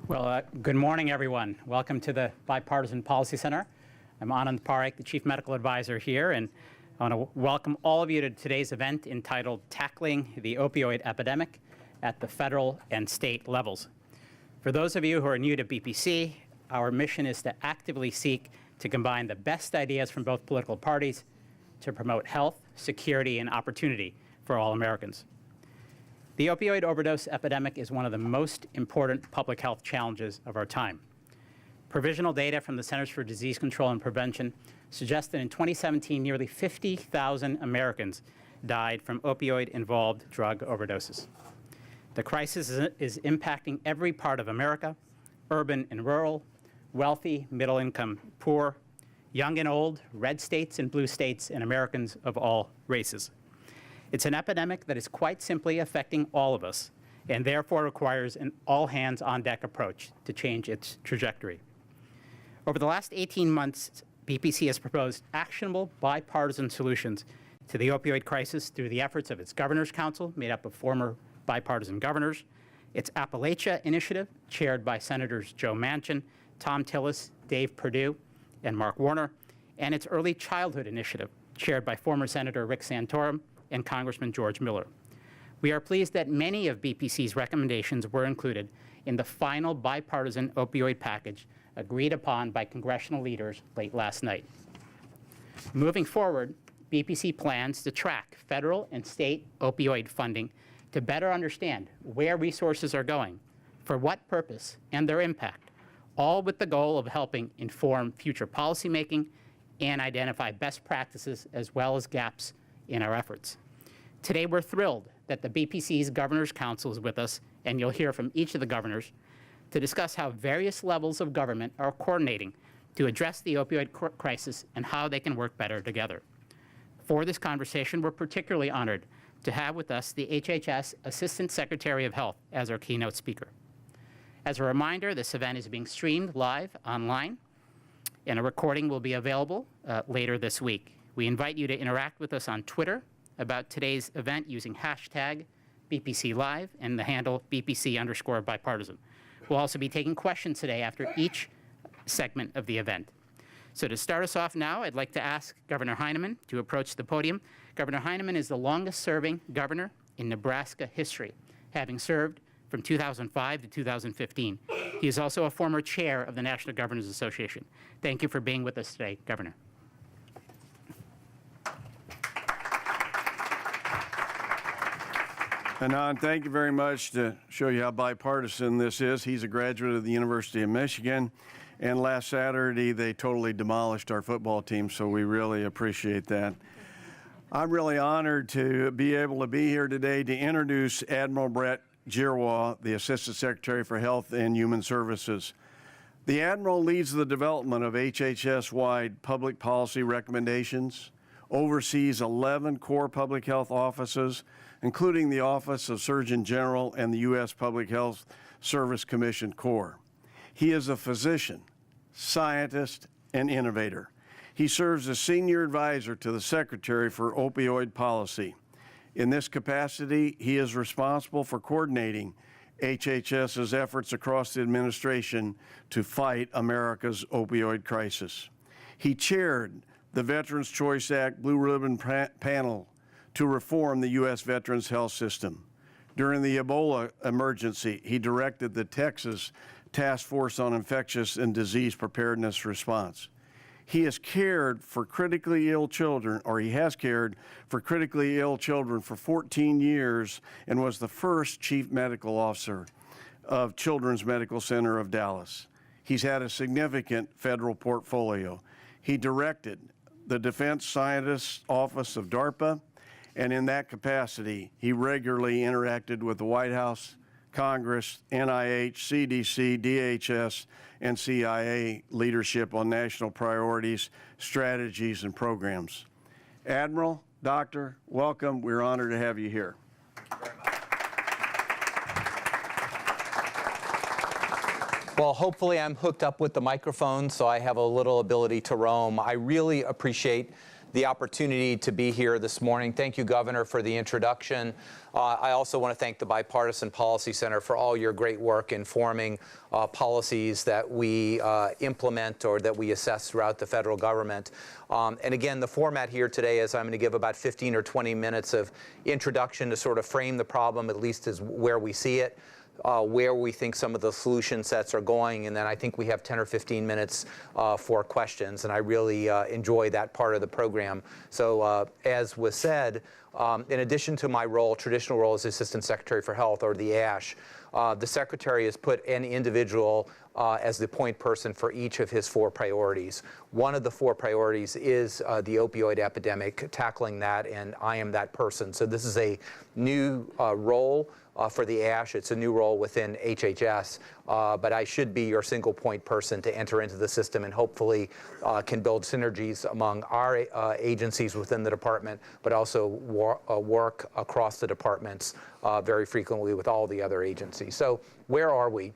Well, good morning, everyone. Welcome to the Bipartisan Policy Center. I'm Anand Parekh, the Chief Medical Advisor here, and I want to welcome all of you to today's event entitled Tackling the Opioid Epidemic at the Federal and State Levels. For those of you who are new to BPC, our mission is to actively seek to combine the best ideas from both political parties to promote health, security, and opportunity for all Americans. The opioid overdose epidemic is one of the most important public health challenges of our time. Provisional data from the Centers for Disease Control and Prevention suggests that in 2017, nearly 50,000 Americans died from opioid-involved drug overdoses. The crisis is impacting every part of America, urban and rural, wealthy, middle-income, poor, young and old, red states and blue states, and Americans of all races. It's an epidemic that is quite simply affecting all of us, and therefore requires an all-hands-on-deck approach to change its trajectory. Over the last 18 months, BPC has proposed actionable bipartisan solutions to the opioid crisis through the efforts of its Governor's Council, made up of former bipartisan governors, its Appalachia Initiative, chaired by Senators Joe Manchin, Tom Tillis, Dave Perdue, and Mark Warner, and its Early Childhood Initiative, chaired by former Senator Rick Santorum and Congressman George Miller. We are pleased that many of BPC's recommendations were included in the final bipartisan opioid package agreed upon by congressional leaders late last night. Moving forward, BPC plans to track federal and state opioid funding to better understand where resources are going, for what purpose, and their impact, all with the goal of helping inform future policymaking and identify best practices as well as gaps in our efforts. Today, we're thrilled that the BPC's Governor's Council is with us, and you'll hear from each of the governors to discuss how various levels of government are coordinating to address the opioid crisis and how they can work better together. For this conversation, we're particularly honored to have with us the HHS Assistant Secretary of Health as our keynote speaker. As a reminder, this event is being streamed live online, and a recording will be available later this week. We invite you to interact with us on Twitter about today's event using hashtag BPCLive and the handle BPC_bipartisan. We'll also be taking questions today after each segment of the event. So to start us off now, I'd like to ask Governor Heineman to approach the podium. Governor Heineman is the longest-serving governor in Nebraska history, having served from 2005 to 2015. He is also a former chair of the National Governors Association. Thank you for being with us today, Governor. Anand, thank you very much. To show you how bipartisan this is, he's a graduate of the University of Michigan, and last Saturday they totally demolished our football team, so we really appreciate that. I'm really honored to be able to be here today to introduce Admiral Brett Giroir, the Assistant Secretary for Health and Human Services. The Admiral leads the development of HHS-wide public policy recommendations, oversees 11 core public health offices, including the Office of Surgeon General and the U.S. Public Health Service Commission Corps. He is a physician, scientist, and innovator. He serves as senior advisor to the Secretary for Opioid Policy. In this capacity, he is responsible for coordinating HHS's efforts across the administration to fight America's opioid crisis. He chaired the Veterans Choice Act Blue Ribbon Panel to reform the U.S. Veterans Health System. During the Ebola emergency, he directed the Texas Task Force on Infectious and Disease Preparedness Response. He has cared for critically ill children, or he has cared for critically ill children for 14 years and was the first Chief Medical Officer of Children's Medical Center of Dallas. He's had a significant federal portfolio. He directed the Defense Scientist Office of DARPA, and in that capacity, he regularly interacted with the White House, Congress, NIH, CDC, DHS, and CIA leadership on national priorities, strategies, and programs. Admiral, Doctor, welcome. We're honored to have you here. Well, hopefully I'm hooked up with the microphone so I have a little ability to roam. I really appreciate the opportunity to be here this morning. Thank you, Governor, for the introduction. I also want to thank the Bipartisan Policy Center for all your great work in forming policies that we implement or that we assess throughout the federal government. And again, the format here today is I'm going to give about 15 or 20 minutes of introduction to sort of frame the problem, at least as where we see it, where we think some of the solution sets are going, and then I think we have 10 or 15 minutes for questions, and I really enjoy that part of the program. So as was said, in addition to my traditional role as Assistant Secretary for Health, or the ASH, the Secretary has put an individual as the point person for each of his 4 priorities. One of the 4 priorities is the opioid epidemic, tackling that, and I am that person. So this is a new role for the ASH. It's a new role within HHS, but I should be your single point person to enter into the system and hopefully can build synergies among our agencies within the department, but also work across the departments very frequently with all the other agencies. So where are we?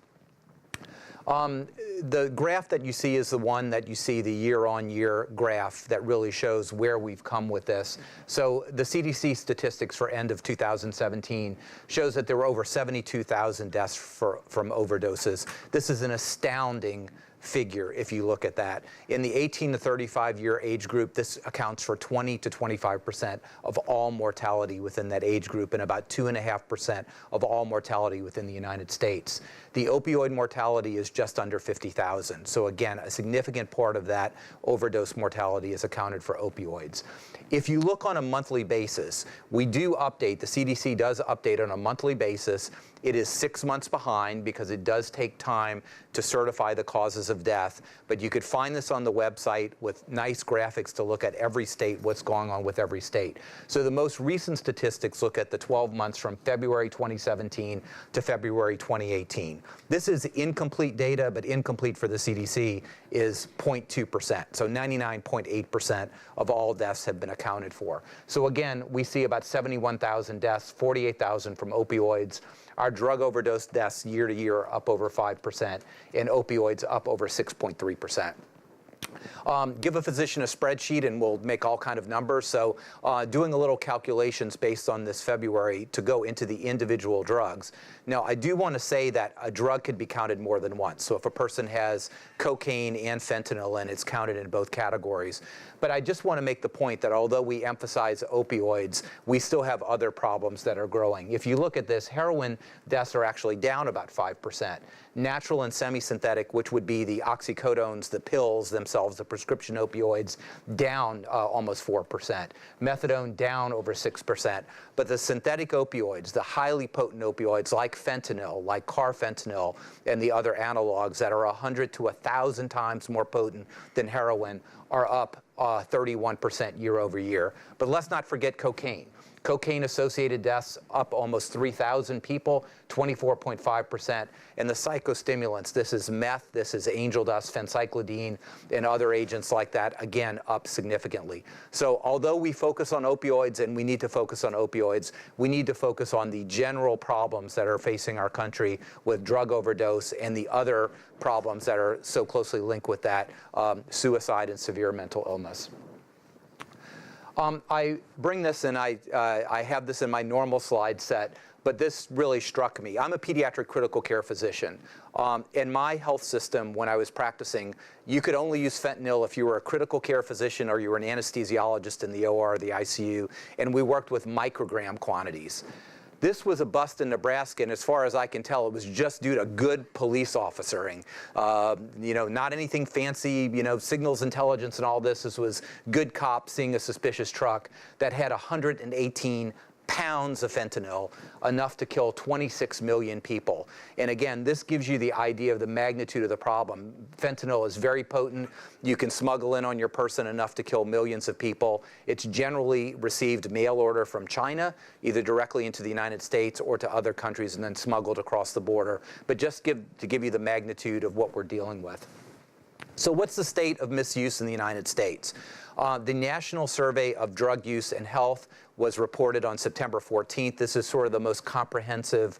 The graph that you see is the one that you see, the year-on-year graph that really shows where we've come with this. So the CDC statistics for end of 2017 shows that there were over 72,000 deaths from overdoses. This is an astounding figure if you look at that. In the 18 to 35-year age group, this accounts for 20 to 25% of all mortality within that age group and about 2.5% of all mortality within the United States. The opioid mortality is just under 50,000. So again, a significant part of that overdose mortality is accounted for opioids. If you look on a monthly basis, we do update, the CDC does update on a monthly basis. It is 6 months behind because it does take time to certify the causes of death, but you could find this on the website with nice graphics to look at every state, what's going on with every state. So the most recent statistics look at the 12 months from February 2017 to February 2018. This is incomplete data, but incomplete for the CDC is 0.2%. So 99.8% of all deaths have been accounted for. So again, we see about 71,000 deaths, 48,000 from opioids. Our drug overdose deaths year to year are up over 5%, and opioids up over 6.3%. Give a physician a spreadsheet and we'll make all kind of numbers. So doing a little calculations based on this February to go into the individual drugs. Now, I do want to say that a drug could be counted more than once. So if a person has cocaine and fentanyl, and it's counted in both categories. But I just want to make the point that although we emphasize opioids, we still have other problems that are growing. If you look at this, heroin deaths are actually down about 5%. Natural and semi-synthetic, which would be the oxycodones, the pills themselves, the prescription opioids, down almost 4%. Methadone down over 6%. But the synthetic opioids, the highly potent opioids like fentanyl, like carfentanil, and the other analogs that are 100 to 1,000 times more potent than heroin, are up 31% year over year. But let's not forget cocaine. Cocaine-associated deaths up almost 3,000 people, 24.5%. And the psychostimulants, this is meth, this is angel dust, phencyclidine, and other agents like that, again, up significantly. So although we focus on opioids, and we need to focus on opioids, we need to focus on the general problems that are facing our country with drug overdose and the other problems that are so closely linked with that, suicide and severe mental illness. I bring this, and I have this in my normal slide set, but this really struck me. I'm a pediatric critical care physician. In my health system, when I was practicing, you could only use fentanyl if you were a critical care physician or you were an anesthesiologist in the OR or the ICU, and we worked with microgram quantities. This was a bust in Nebraska, and as far as I can tell, it was just due to good police officering. Not anything fancy, signals intelligence and all this. This was good cops seeing a suspicious truck that had 118 pounds of fentanyl, enough to kill 26 million people. And again, this gives you the idea of the magnitude of the problem. Fentanyl is very potent. You can smuggle in on your person enough to kill millions of people. It's generally received mail order from China, either directly into the United States or to other countries and then smuggled across the border. But just to give you the magnitude of what we're dealing with. So what's the state of misuse in the United States? The National Survey of Drug Use and Health was reported on September 14th. This is sort of the most comprehensive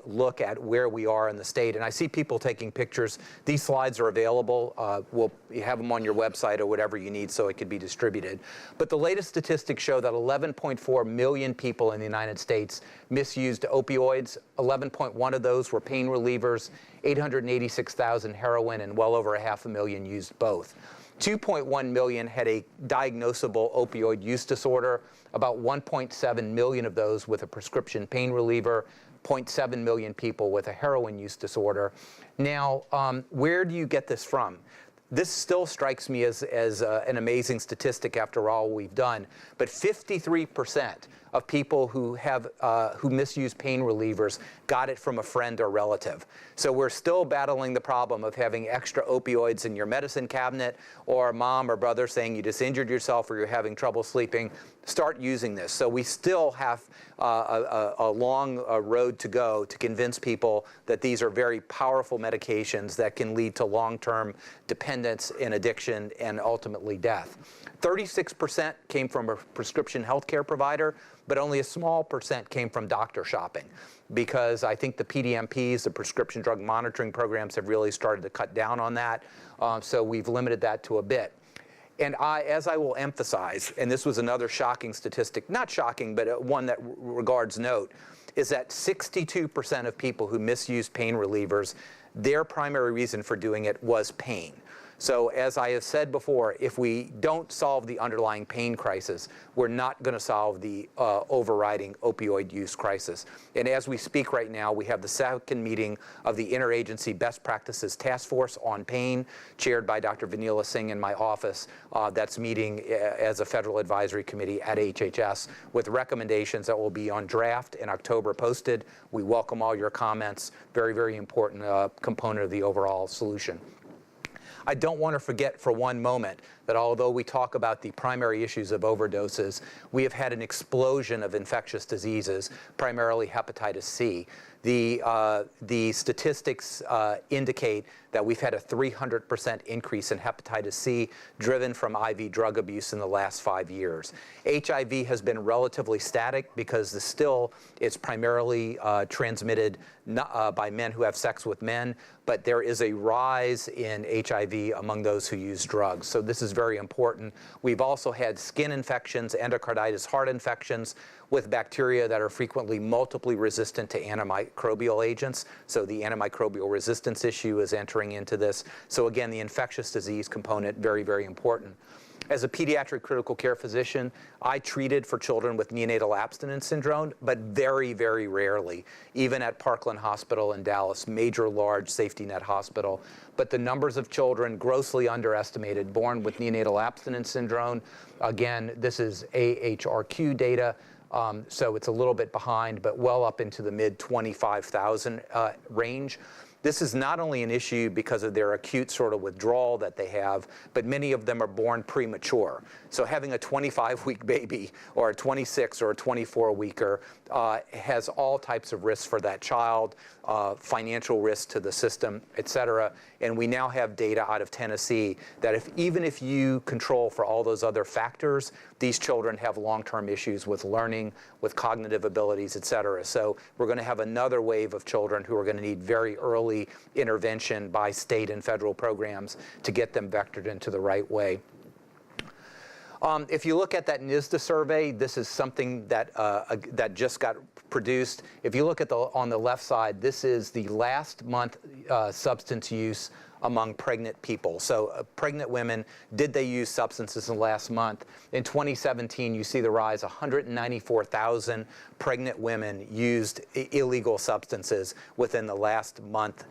look at where we are in the state. And I see people taking pictures. These slides are available. We'll have them on your website or whatever you need so it can be distributed. But the latest statistics show that 11.4 million people in the United States misused opioids. 11.1 of those were pain relievers, 886,000 heroin, and well over 500,000 used both. 2.1 million had a diagnosable opioid use disorder, about 1.7 million of those with a prescription pain reliever, 0.7 million people with a heroin use disorder. Now, where do you get this from? This still strikes me as an amazing statistic after all we've done, but 53% of people who misuse pain relievers got it from a friend or relative. So we're still battling the problem of having extra opioids in your medicine cabinet, or mom or brother saying you just injured yourself or you're having trouble sleeping. Start using this. So we still have a long road to go to convince people that these are very powerful medications that can lead to long-term dependence and addiction and ultimately death. 36% came from a prescription healthcare provider, but only a small percent came from doctor shopping, because I think the PDMPs, the prescription drug monitoring programs, have really started to cut down on that. So we've limited that to a bit. And as I will emphasize, and this was another shocking statistic, not shocking, but one that regards note, is that 62% of people who misused pain relievers, their primary reason for doing it was pain. So as I have said before, if we don't solve the underlying pain crisis, we're not going to solve the overriding opioid use crisis. And as we speak right now, we have the second meeting of the Interagency Best Practices Task Force on Pain, chaired by Dr. Vanila Singh in my office. That's meeting as a federal advisory committee at HHS with recommendations that will be on draft in October posted. We welcome all your comments. Very, very important component of the overall solution. I don't want to forget for one moment that although we talk about the primary issues of overdoses, we have had an explosion of infectious diseases, primarily hepatitis C. The statistics indicate that we've had a 300% increase in hepatitis C driven from IV drug abuse in the last 5 years. HIV has been relatively static because it's primarily transmitted by men who have sex with men, but there is a rise in HIV among those who use drugs. So this is very important. We've also had skin infections, endocarditis, heart infections with bacteria that are frequently multiply resistant to antimicrobial agents. So the antimicrobial resistance issue is entering into this. So again, the infectious disease component, very, very important. As a pediatric critical care physician, I treated for children with neonatal abstinence syndrome, but very, very rarely, even at Parkland Hospital in Dallas, major large safety net hospital. But the numbers of children grossly underestimated born with neonatal abstinence syndrome, again, this is AHRQ data, so it's a little bit behind, but well up into the mid 25,000 range. This is not only an issue because of their acute sort of withdrawal that they have, but many of them are born premature. So having a 25-week baby or a 26 or a 24-weeker has all types of risks for that child, financial risk to the system, et cetera. And we now have data out of Tennessee that even if you control for all those other factors, these children have long-term issues with learning, with cognitive abilities, et cetera. So we're going to have another wave of children who are going to need very early intervention by state and federal programs to get them vectored into the right way. If you look at that NISDA survey, this is something that just got produced. If you look at on the left side, this is the last month substance use among pregnant people. So pregnant women, did they use substances in the last month? In 2017, you see the rise, 194,000 pregnant women used illegal substances within the last month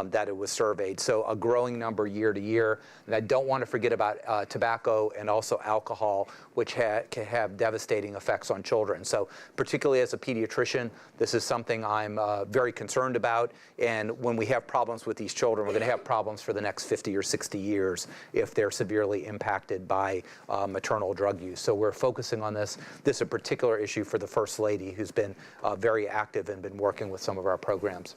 that it was surveyed. So a growing number year to year. And I don't want to forget about tobacco and also alcohol, which can have devastating effects on children. So particularly as a pediatrician, this is something I'm very concerned about. And when we have problems with these children, we're going to have problems for the next 50 or 60 years if they're severely impacted by maternal drug use. So we're focusing on this. This is a particular issue for the First Lady, who's been very active and been working with some of our programs.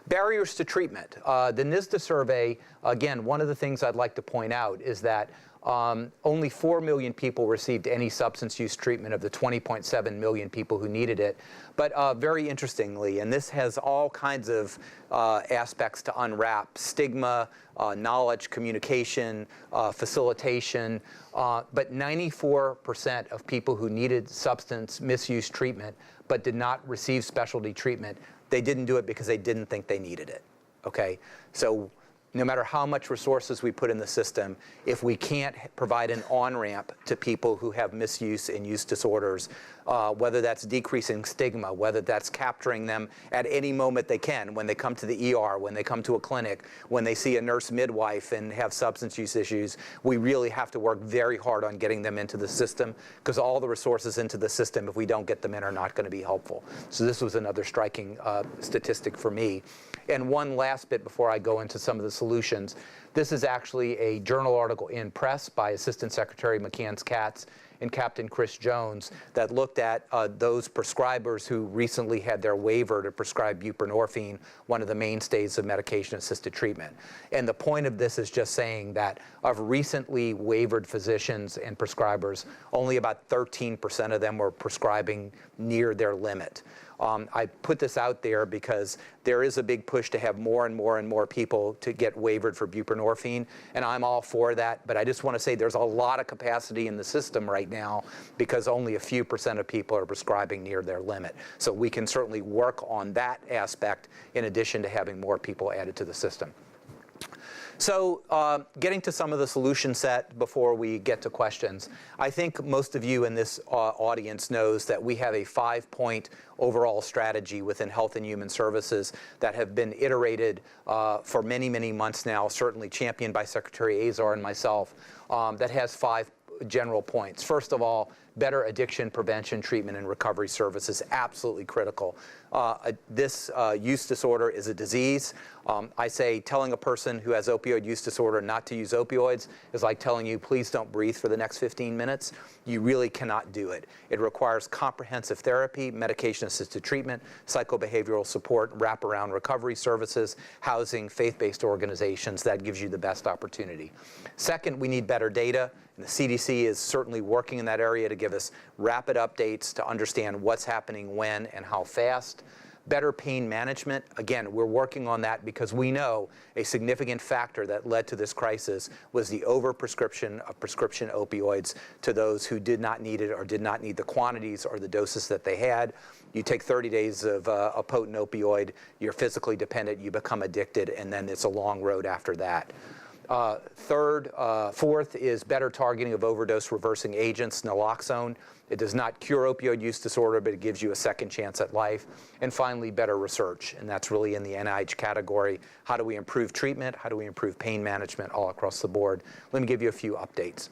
Barriers to treatment. The NISDA survey, again, one of the things I'd like to point out is that only 4 million people received any substance use treatment of the 20.7 million people who needed it. But very interestingly, and this has all kinds of aspects to unwrap: stigma, knowledge, communication, facilitation. But 94% of people who needed substance misuse treatment but did not receive specialty treatment, they didn't do it because they didn't think they needed it. Okay? So no matter how much resources we put in the system, if we can't provide an on-ramp to people who have misuse and use disorders, whether that's decreasing stigma, whether that's capturing them at any moment they can, when they come to the ER, when they come to a clinic, when they see a nurse midwife and have substance use issues, we really have to work very hard on getting them into the system, because all the resources into the system, if we don't get them in, are not going to be helpful. So this was another striking statistic for me. And one last bit before I go into some of the solutions. This is actually a journal article in Press by Assistant Secretary McCants-Katz and Captain Chris Jones that looked at those prescribers who recently had their waiver to prescribe buprenorphine, one of the mainstays of medication-assisted treatment. And the point of this is just saying that of recently waivered physicians and prescribers, only about 13% of them were prescribing near their limit. I put this out there because there is a big push to have more and more and more people to get waivered for buprenorphine, and I'm all for that, but I just want to say there's a lot of capacity in the system right now because only a few % of people are prescribing near their limit. So we can certainly work on that aspect in addition to having more people added to the system. So getting to some of the solution set before we get to questions, I think most of you in this audience knows that we have a 5-point overall strategy within Health and Human Services that have been iterated for many, many months now, certainly championed by Secretary Azar and myself, that has 5 general points. First of all, better addiction prevention, treatment, and recovery services, absolutely critical. This use disorder is a disease. I say telling a person who has opioid use disorder not to use opioids is like telling you, please don't breathe for the next 15 minutes. You really cannot do it. It requires comprehensive therapy, medication-assisted treatment, psychobehavioral support, wraparound recovery services, housing, faith-based organizations. That gives you the best opportunity. Second, we need better data. And the CDC is certainly working in that area to give us rapid updates to understand what's happening when and how fast. Better pain management. Again, we're working on that because we know a significant factor that led to this crisis was the overprescription of prescription opioids to those who did not need it or did not need the quantities or the doses that they had. You take 30 days of a potent opioid, you're physically dependent, you become addicted, and then it's a long road after that. Fourth is better targeting of overdose reversing agents, naloxone. It does not cure opioid use disorder, but it gives you a second chance at life. And finally, better research, and that's really in the NIH category. How do we improve treatment? How do we improve pain management all across the board? Let me give you a few updates.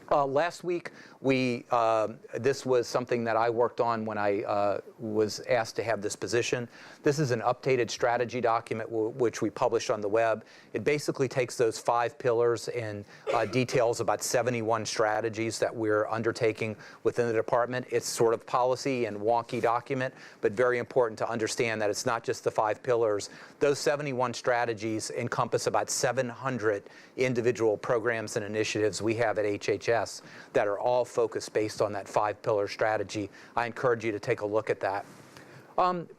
Last week, this was something that I worked on when I was asked to have this position. This is an updated strategy document which we published on the web. It basically takes those 5 pillars and details about 71 strategies that we're undertaking within the department. It's sort of policy and wonky document, but very important to understand that it's not just the 5 pillars. Those 71 strategies encompass about 700 individual programs and initiatives we have at HHS that are all focused based on that 5-pillar strategy. I encourage you to take a look at that.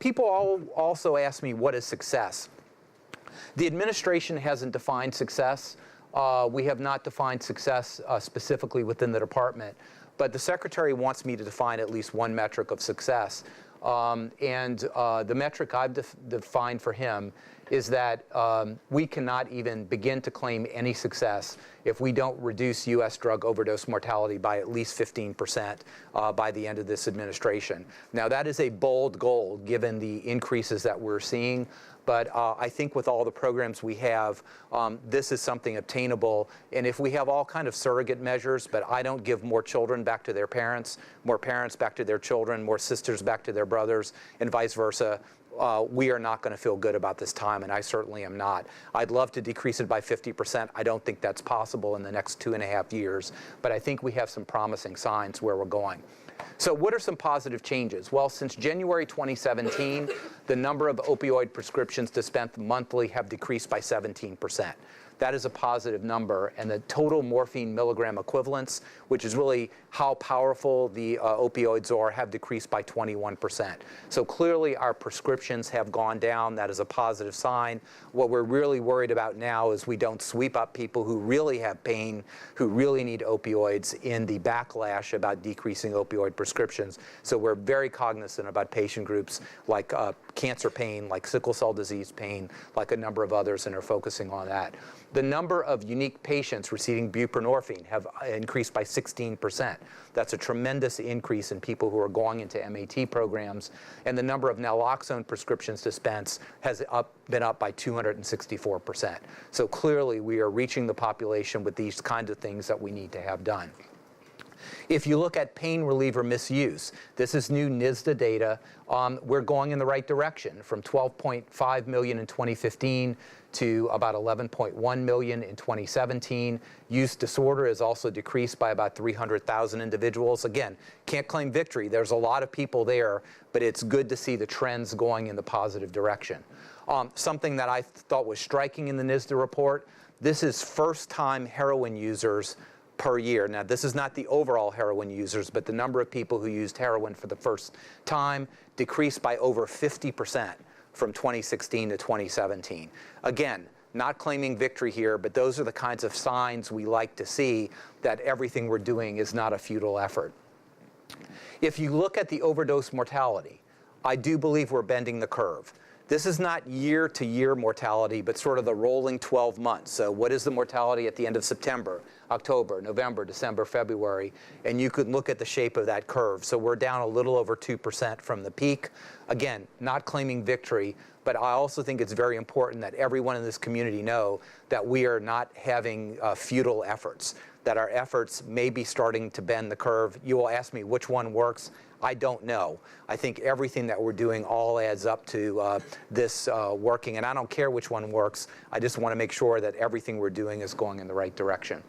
People also ask me, what is success? The administration hasn't defined success. We have not defined success specifically within the department, but the Secretary wants me to define at least one metric of success. The metric I've defined for him is that we cannot even begin to claim any success if we don't reduce U.S. drug overdose mortality by at least 15% by the end of this administration. Now, that is a bold goal given the increases that we're seeing, but I think with all the programs we have, this is something obtainable. And if we have all kind of surrogate measures, but I don't give more children back to their parents, more parents back to their children, more sisters back to their brothers, and vice versa, we are not going to feel good about this time, and I certainly am not. I'd love to decrease it by 50%. I don't think that's possible in the next 2.5 years, but I think we have some promising signs where we're going. So what are some positive changes? Well, since January 2017, the number of opioid prescriptions dispensed monthly have decreased by 17%. That is a positive number. And the total morphine milligram equivalents, which is really how powerful the opioids are, have decreased by 21%. So clearly our prescriptions have gone down. That is a positive sign. What we're really worried about now is we don't sweep up people who really have pain, who really need opioids, in the backlash about decreasing opioid prescriptions. So we're very cognizant about patient groups like cancer pain, like sickle cell disease pain, like a number of others, and are focusing on that. The number of unique patients receiving buprenorphine have increased by 16%. That's a tremendous increase in people who are going into MAT programs. And the number of naloxone prescriptions dispensed has been up by 264%. So clearly we are reaching the population with these kinds of things that we need to have done. If you look at pain reliever misuse, this is new NISDA data. We're going in the right direction, from 12.5 million in 2015 to about 11.1 million in 2017. Use disorder has also decreased by about 300,000 individuals. Again, can't claim victory. There's a lot of people there, but it's good to see the trends going in the positive direction. Something that I thought was striking in the NISDA report, this is first-time heroin users per year. Now, this is not the overall heroin users, but the number of people who used heroin for the first time decreased by over 50% from 2016 to 2017. Again, not claiming victory here, but those are the kinds of signs we like to see, that everything we're doing is not a futile effort. If you look at the overdose mortality, I do believe we're bending the curve. This is not year-to-year mortality, but sort of the rolling 12 months. So what is the mortality at the end of September, October, November, December, February? And you could look at the shape of that curve. So we're down a little over 2% from the peak. Again, not claiming victory, but I also think it's very important that everyone in this community know that we are not having futile efforts, that our efforts may be starting to bend the curve. You will ask me which one works. I don't know. I think everything that we're doing all adds up to this working, and I don't care which one works. I just want to make sure that everything we're doing is going in the right direction.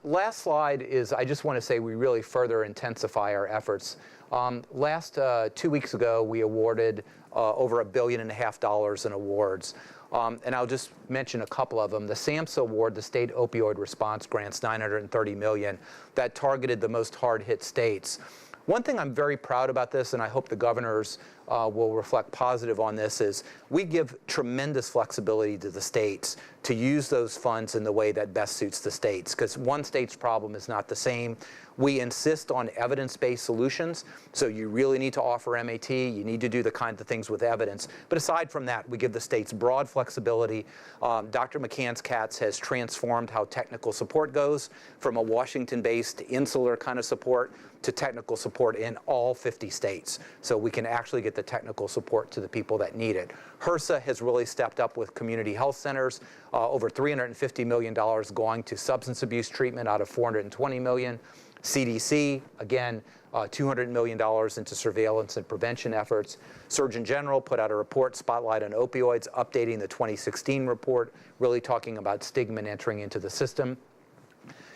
Last slide is, I just want to say we really further intensify our efforts. Last 2 weeks ago, we awarded over $1.5 billion in awards. And I'll just mention a couple of them. The SAMHSA award, the State Opioid Response Grants, $930 million, that targeted the most hard-hit states. One thing I'm very proud about this, and I hope the governors will reflect positive on this, is we give tremendous flexibility to the states to use those funds in the way that best suits the states, because one state's problem is not the same. We insist on evidence-based solutions, so you really need to offer MAT, you need to do the kinds of things with evidence. But aside from that, we give the states broad flexibility. Dr. McCann's CATS has transformed how technical support goes from a Washington-based insular kind of support to technical support in all 50 states. So we can actually get the technical support to the people that need it. HRSA has really stepped up with community health centers, over $350 million going to substance abuse treatment out of $420 million. CDC, again, $200 million into surveillance and prevention efforts. Surgeon General put out a report, Spotlight on Opioids, updating the 2016 report, really talking about stigma and entering into the system.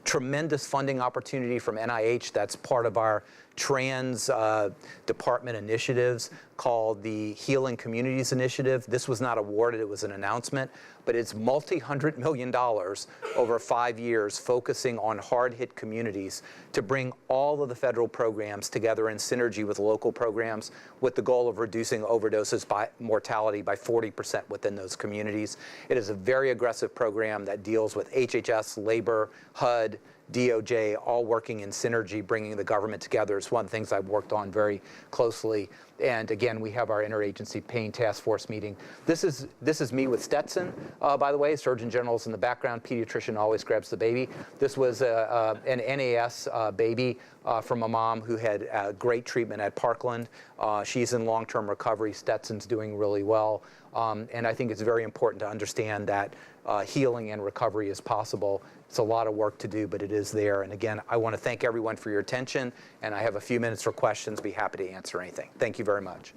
Tremendous funding opportunity from NIH. That's part of our trans department initiatives called the Healing Communities Initiative. This was not awarded, it was an announcement, but it's multi-$100 million over 5 years focusing on hard-hit communities to bring all of the federal programs together in synergy with local programs with the goal of reducing overdoses by mortality by 40% within those communities. It is a very aggressive program that deals with HHS, labor, HUD, DOJ, all working in synergy, bringing the government together. It's one of the things I've worked on very closely. And again, we have our interagency pain task force meeting. This is me with Stetson, by the way. Surgeon General's in the background. Pediatrician always grabs the baby. This was an NAS baby from a mom who had great treatment at Parkland. She's in long-term recovery. Stetson's doing really well. And I think it's very important to understand that healing and recovery is possible. It's a lot of work to do, but it is there. And again, I want to thank everyone for your attention, and I have a few minutes for questions. Be happy to answer anything. Thank you very much.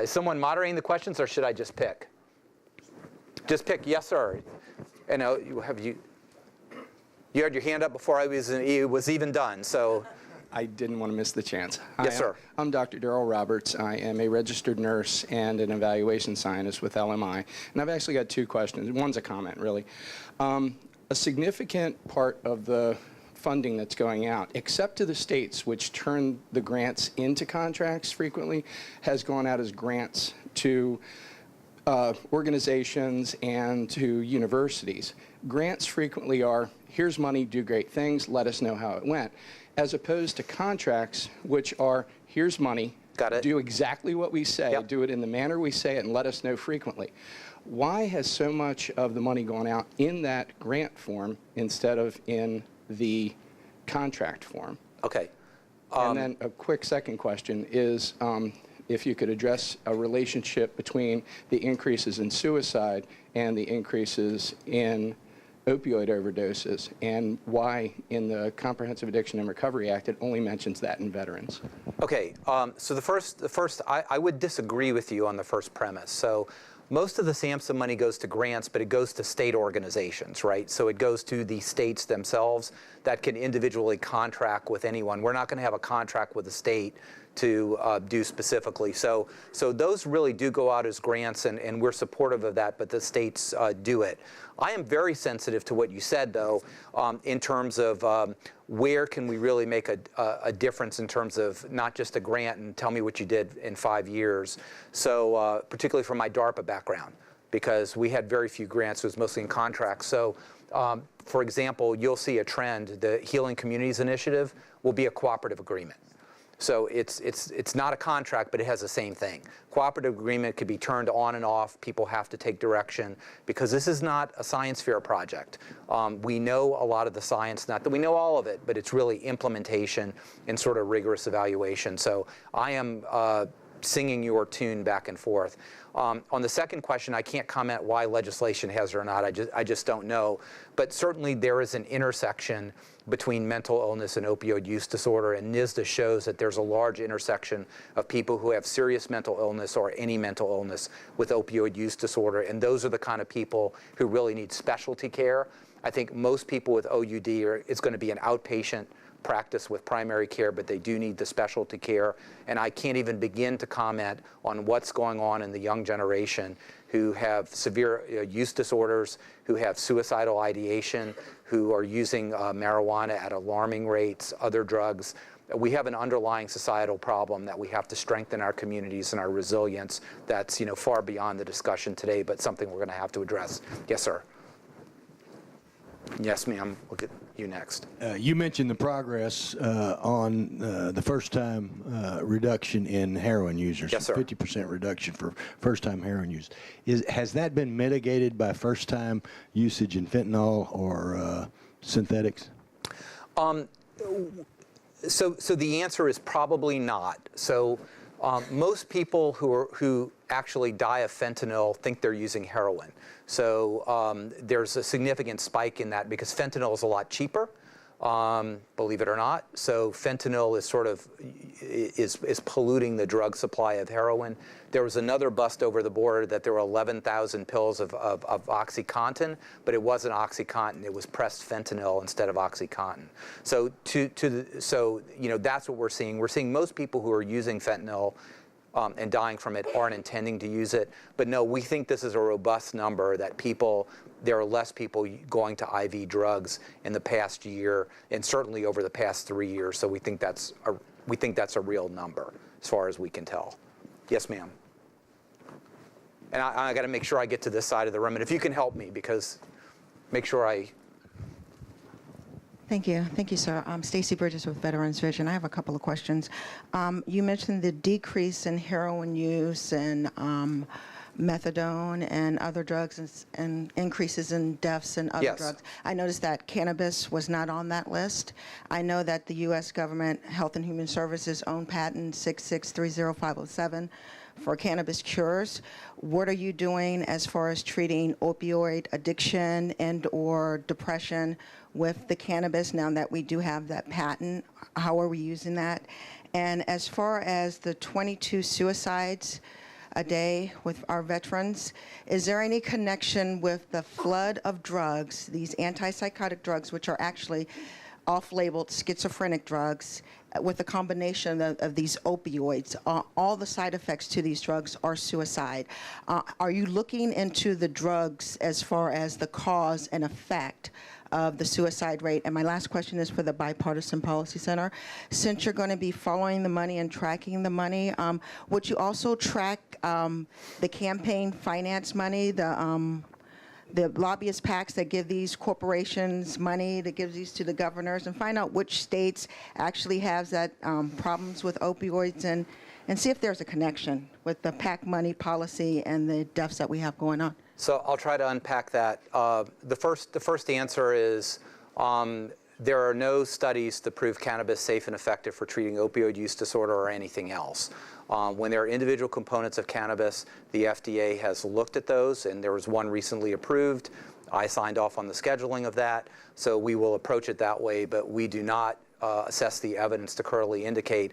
Is someone moderating the questions, or should I just pick? Just pick, yes, sir. And you had your hand up before it was even done, so I didn't want to miss the chance. Yes, Hi, sir. I'm Dr. Darrell Roberts. I am a registered nurse and an evaluation scientist with LMI. And I've actually got two questions. One's a comment, really. A significant part of the funding that's going out, except to the states, which turn the grants into contracts frequently, has gone out as grants to organizations and to universities. Grants frequently are, here's money, do great things, let us know how it went, as opposed to contracts, which are, here's money, Got it. do exactly what we say, Yep. do it in the manner we say it, and let us know frequently. Why has so much of the money gone out in that grant form instead of in the contract form? Okay. And then a quick second question is if you could address a relationship between the increases in suicide and the increases in opioid overdoses, and why in the Comprehensive Addiction and Recovery Act it only mentions that in veterans. Okay, so the first, I would disagree with you on the first premise. So most of the SAMHSA money goes to grants, but it goes to state organizations, right? So it goes to the states themselves that can individually contract with anyone. We're not going to have a contract with the state to do specifically. So those really do go out as grants, and we're supportive of that, but the states do it. I am very sensitive to what you said, though, in terms of where can we really make a difference in terms of not just a grant and tell me what you did in 5 years. So particularly from my DARPA background, because we had very few grants, it was mostly in contracts. So for example, you'll see a trend, the Healing Communities Initiative will be a cooperative agreement. So it's not a contract, but it has the same thing. Cooperative agreement could be turned on and off. People have to take direction because this is not a science fair project. We know a lot of the science, not that we know all of it, but it's really implementation and sort of rigorous evaluation. So I am singing your tune back and forth. On the second question, I can't comment why legislation has it or not. I just don't know. But certainly there is an intersection between mental illness and opioid use disorder, and NISDA shows that there's a large intersection of people who have serious mental illness or any mental illness with opioid use disorder, and those are the kind of people who really need specialty care. I think most people with OUD it's going to be an outpatient practice with primary care, but they do need the specialty care. And I can't even begin to comment on what's going on in the young generation who have severe use disorders, who have suicidal ideation, who are using marijuana at alarming rates, other drugs. We have an underlying societal problem that we have to strengthen our communities and our resilience that's far beyond the discussion today, but something we're going to have to address. Yes, sir. Yes, ma'am. We'll get you next. You mentioned the progress on the first-time reduction in heroin users. Yes, sir. 50% reduction for first-time heroin use. Has that been mitigated by first-time usage in fentanyl or synthetics? So the answer is probably not. So most people who actually die of fentanyl think they're using heroin. So there's a significant spike in that because fentanyl is a lot cheaper, believe it or not. So fentanyl is sort of is polluting the drug supply of heroin. There was another bust over the border that there were 11,000 pills of OxyContin, but it wasn't OxyContin. It was pressed fentanyl instead of OxyContin. So that's what we're seeing. We're seeing most people who are using fentanyl and dying from it aren't intending to use it. But no, we think this is a robust number that there are less people going to IV drugs in the past year and certainly over the past 3 years. So we think that's a real number as far as we can tell. Yes, ma'am. And I got to make sure I get to this side of the room. And if you can help me, because make sure I. Thank you, sir. Stacy Bridges with Veterans Vision. I have a couple of questions. You mentioned the decrease in heroin use and methadone and other drugs and increases in deaths and other drugs. I noticed that cannabis was not on that list. I know that the U.S. government Health and Human Services own patent 6630507 for cannabis cures. What are you doing as far as treating opioid addiction and or depression with the cannabis now that we do have that patent? How are we using that? And as far as the 22 suicides a day with our veterans, is there any connection with the flood of drugs, these antipsychotic drugs, which are actually off-labeled schizophrenic drugs, with the combination of these opioids, all the side effects to these drugs are suicide. Are you looking into the drugs as far as the cause and effect of the suicide rate? And my last question is for the Bipartisan Policy Center. Since you're going to be following the money and tracking the money, would you also track the campaign finance money, the lobbyist PACs that give these corporations money, that gives these to the governors, and find out which states actually has that problems with opioids, and see if there's a connection with the PAC money policy and the deaths that we have going on? So I'll try to unpack that. The first answer is there are no studies to prove cannabis safe and effective for treating opioid use disorder or anything else. When there are individual components of cannabis, the FDA has looked at those, and there was one recently approved. I signed off on the scheduling of that, so we will approach it that way, but we do not assess the evidence to currently indicate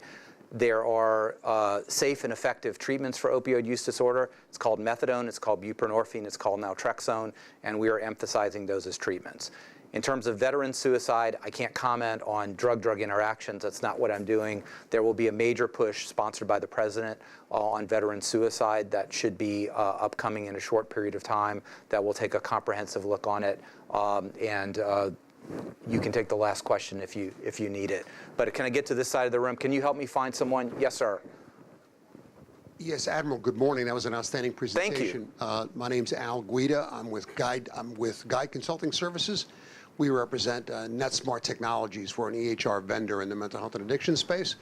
there are safe and effective treatments for opioid use disorder. It's called methadone, it's called buprenorphine, it's called naltrexone, and we are emphasizing those as treatments. In terms of veteran suicide, I can't comment on drug-drug interactions. That's not what I'm doing. There will be a major push sponsored by the president on veteran suicide that should be upcoming in a short period of time that will take a comprehensive look on it. You can take the last question if you need it. But can I get to this side of the room? Can you help me find someone? Yes, sir. Yes, Admiral, good morning. That was an outstanding presentation. Thank you. My name's Al Guida. I'm with Guide Consulting Services. We represent NetSmart Technologies. We're an EHR vendor in the mental health and addiction space,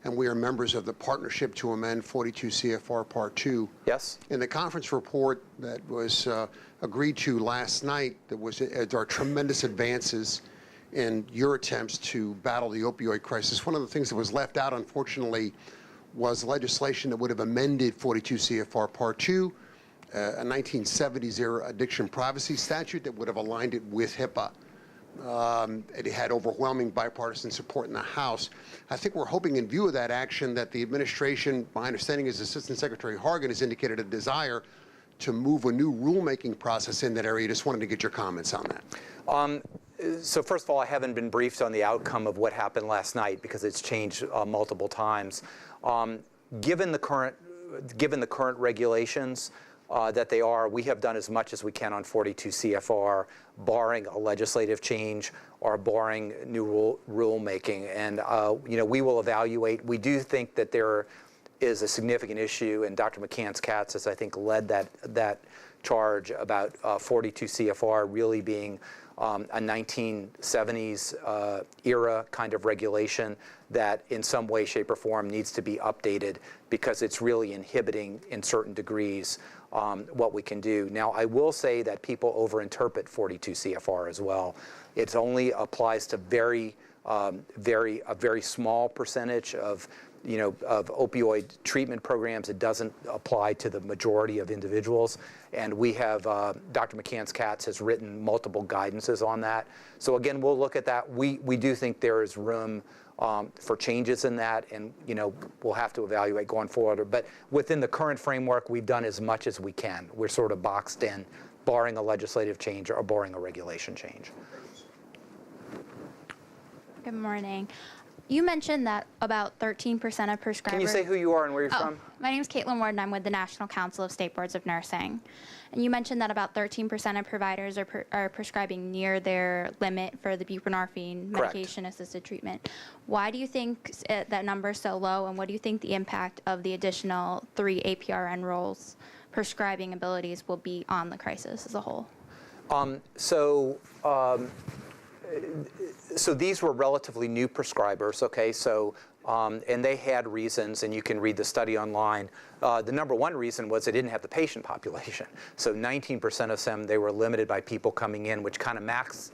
and we are members of the Partnership to Amend 42 CFR Part 2. Yes. In the conference report that was agreed to last night, there are tremendous advances in your attempts to battle the opioid crisis. One of the things that was left out, unfortunately, was legislation that would have amended 42 CFR Part 2, a 1970s era addiction privacy statute that would have aligned it with HIPAA. It had overwhelming bipartisan support in the House. I think we're hoping, in view of that action, that the administration, my understanding is Assistant Secretary Hargan has indicated a desire to move a new rulemaking process in that area. Just wanted to get your comments on that. So first of all, I haven't been briefed on the outcome of what happened last night because it's changed multiple times. Given the current regulations that they are, we have done as much as we can on 42 CFR, barring a legislative change or barring new rulemaking. And we will evaluate. We do think that there is a significant issue, and Dr. McCann's Katz has, I think, led that charge about 42 CFR really being a 1970s era kind of regulation that in some way, shape, or form needs to be updated because it's really inhibiting in certain degrees what we can do. Now, I will say that people overinterpret 42 CFR as well. It only applies to a very small percentage of opioid treatment programs. It doesn't apply to the majority of individuals. And we have, Dr. McCann's Katz has written multiple guidances on that. So again, we'll look at that. We do think there is room for changes in that, and we'll have to evaluate going forward. But within the current framework, we've done as much as we can. We're sort of boxed in, barring a legislative change or barring a regulation change. Good morning. You mentioned that about 13% of prescribers... Can you say who you are and where you're from? My name is Caitlin Ward, and I'm with the National Council of State Boards of Nursing. And you mentioned that about 13% of providers are prescribing near their limit for the buprenorphine medication-assisted treatment. Why do you think that number is so low, and what do you think the impact of the additional 3 APRN roles prescribing abilities will be on the crisis as a whole? So these were relatively new prescribers, okay? So, and they had reasons, and you can read the study online. The number one reason was they didn't have the patient population. So 19% of them, they were limited by people coming in, which kind of matches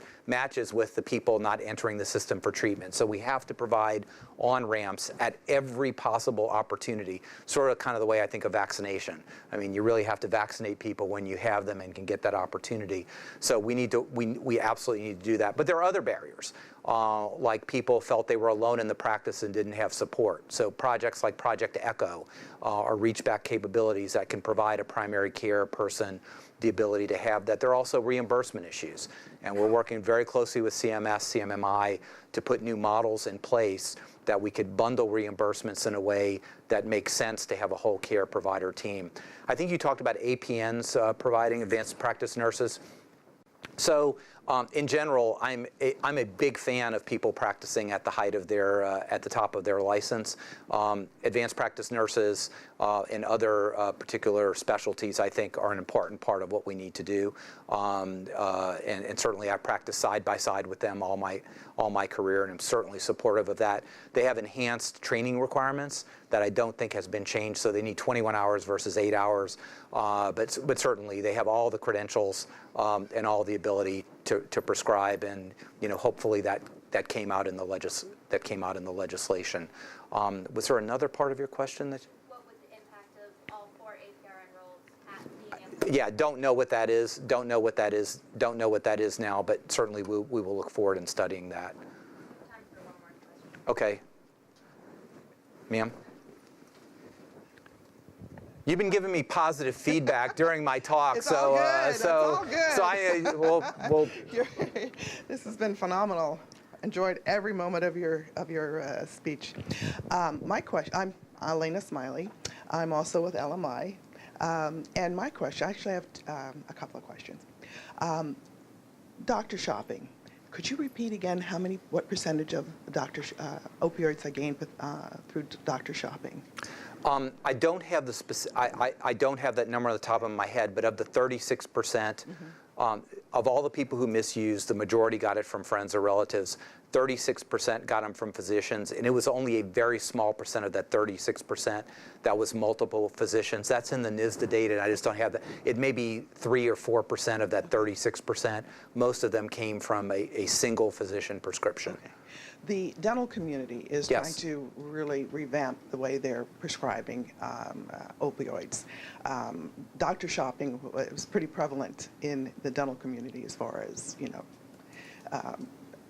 with the people not entering the system for treatment. So we have to provide on-ramps at every possible opportunity, sort of kind of the way I think of vaccination. I mean, you really have to vaccinate people when you have them and can get that opportunity. So we absolutely need to do that. But there are other barriers, like people felt they were alone in the practice and didn't have support. So projects like Project Echo or reach-back capabilities that can provide a primary care person the ability to have that. There are also reimbursement issues, and we're working very closely with CMS, CMMI to put new models in place that we could bundle reimbursements in a way that makes sense to have a whole care provider team. I think you talked about APNs providing advanced practice nurses. So in general, I'm a big fan of people practicing at the height of their, at the top of their license. Advanced practice nurses and other particular specialties, I think, are an important part of what we need to do. And certainly, I've practiced side by side with them all my career, and I'm certainly supportive of that. They have enhanced training requirements that I don't think has been changed, so they need 21 hours versus 8 hours. But certainly, they have all the credentials and all the ability to prescribe, and hopefully that came out in the legislation. Was there another part of your question that? What was the impact of all 4 APR enrolls at being able to? Yeah, don't know what that is. Don't know what that is. Don't know what that is now. But certainly we will look forward in studying that. Time for one more question. Okay, ma'am. You've been giving me positive feedback during my talk, It's so all good. It's all good. we'll This has been phenomenal. Enjoyed every moment of your speech. My question, I'm Elena Smiley. I'm also with LMI. And my question, actually I have a couple of questions. Doctor shopping. Could you repeat again what percentage of opioids are gained through doctor shopping? I don't have the I don't have that number on the top of my head, but of the 36%, of all the people who misused, the majority got it from friends or relatives. 36% got them from physicians, and it was only a very small percent of that 36% that was multiple physicians. That's in the NISDA data, and I just don't have that. It may be 3 or 4% of that 36%. Most of them came from a single physician prescription. Okay. The dental community is trying to really revamp the way they're prescribing opioids. Doctor shopping was pretty prevalent in the dental community as far as,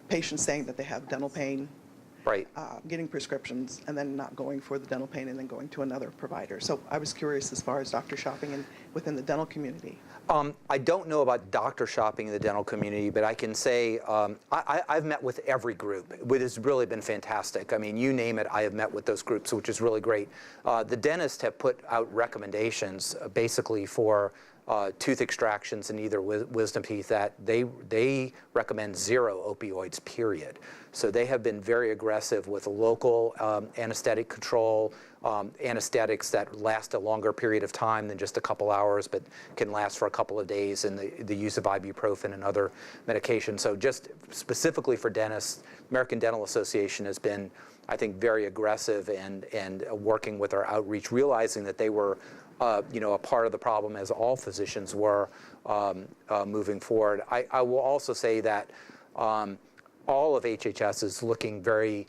patients saying that they have dental pain, right? Getting prescriptions and then not going for the dental pain and then going to another provider. So I was curious as far as doctor shopping within the dental community. I don't know about doctor shopping in the dental community, but I can say I've met with every group. It has really been fantastic. I mean, you name it, I have met with those groups, which is really great. The dentists have put out recommendations basically for tooth extractions and either wisdom teeth that they recommend 0 opioids, period. So they have been very aggressive with local anesthetic control, anesthetics that last a longer period of time than just a couple hours, but can last for a couple of days, and the use of ibuprofen and other medications. So just specifically for dentists, American Dental Association has been, I think, very aggressive and working with our outreach, realizing that they were a part of the problem, as all physicians were moving forward. I will also say that all of HHS is looking very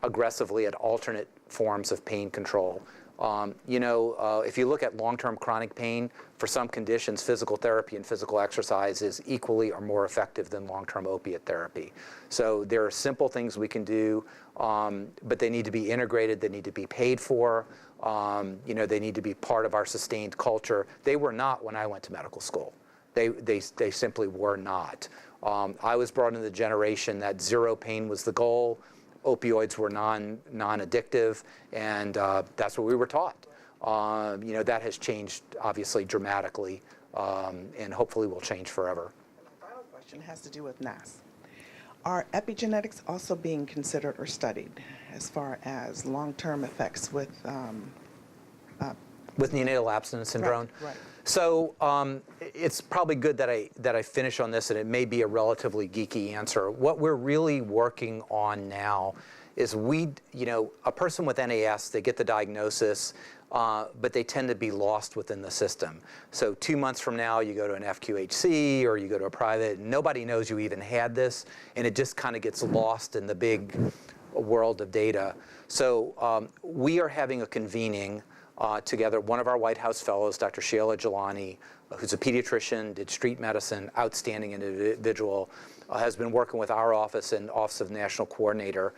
aggressively at alternate forms of pain control. If you look at long-term chronic pain, for some conditions, physical therapy and physical exercise is equally or more effective than long-term opiate therapy. So there are simple things we can do, but they need to be integrated, they need to be paid for, they need to be part of our sustained culture. They were not when I went to medical school. They simply were not. I was brought into the generation that 0 pain was the goal. Opioids were non-addictive, and that's what we were taught. That has changed, obviously, dramatically, and hopefully will change forever. My final question has to do with NAS. Are epigenetics also being considered or studied as far as long-term effects with neonatal abstinence syndrome? Right. So it's probably good that I finish on this, and it may be a relatively geeky answer. What we're really working on now is a person with NAS, they get the diagnosis, but they tend to be lost within the system. So 2 months from now, you go to an FQHC or you go to a private, and nobody knows you even had this, and it just kind of gets lost in the big world of data. So we are having a convening together. One of our White House fellows, Dr. Sheila Jelani, who's a pediatrician, did street medicine, outstanding individual, has been working with our office and Office of National Coordinator.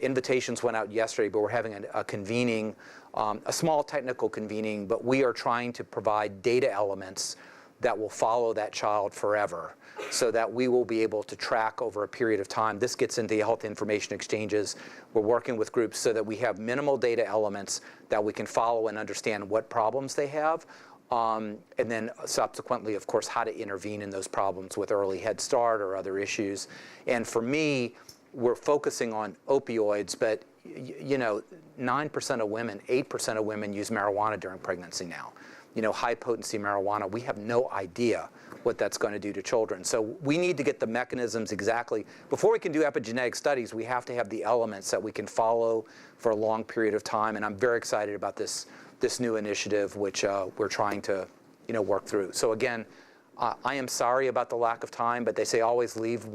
Invitations went out yesterday, but we're having a convening, a small technical convening, but we are trying to provide data elements that will follow that child forever, so that we will be able to track over a period of time. This gets into the health information exchanges. We're working with groups so that we have minimal data elements that we can follow and understand what problems they have, and then subsequently, of course, how to intervene in those problems with early Head Start or other issues. And for me, we're focusing on opioids, but 9% of women, 8% of women use marijuana during pregnancy now. High potency marijuana, we have no idea what that's going to do to children. So we need to get the mechanisms exactly. Before we can do epigenetic studies, we have to have the elements that we can follow for a long period of time. And I'm very excited about this new initiative, which we're trying to work through. So again, I am sorry about the lack of time, but they say always leave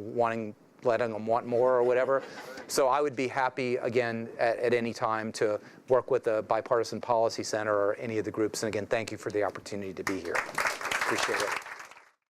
letting them want more or whatever. So I would be happy, again, at any time to work with the Bipartisan Policy Center or any of the groups. And again, thank you for the opportunity to be here. Appreciate it.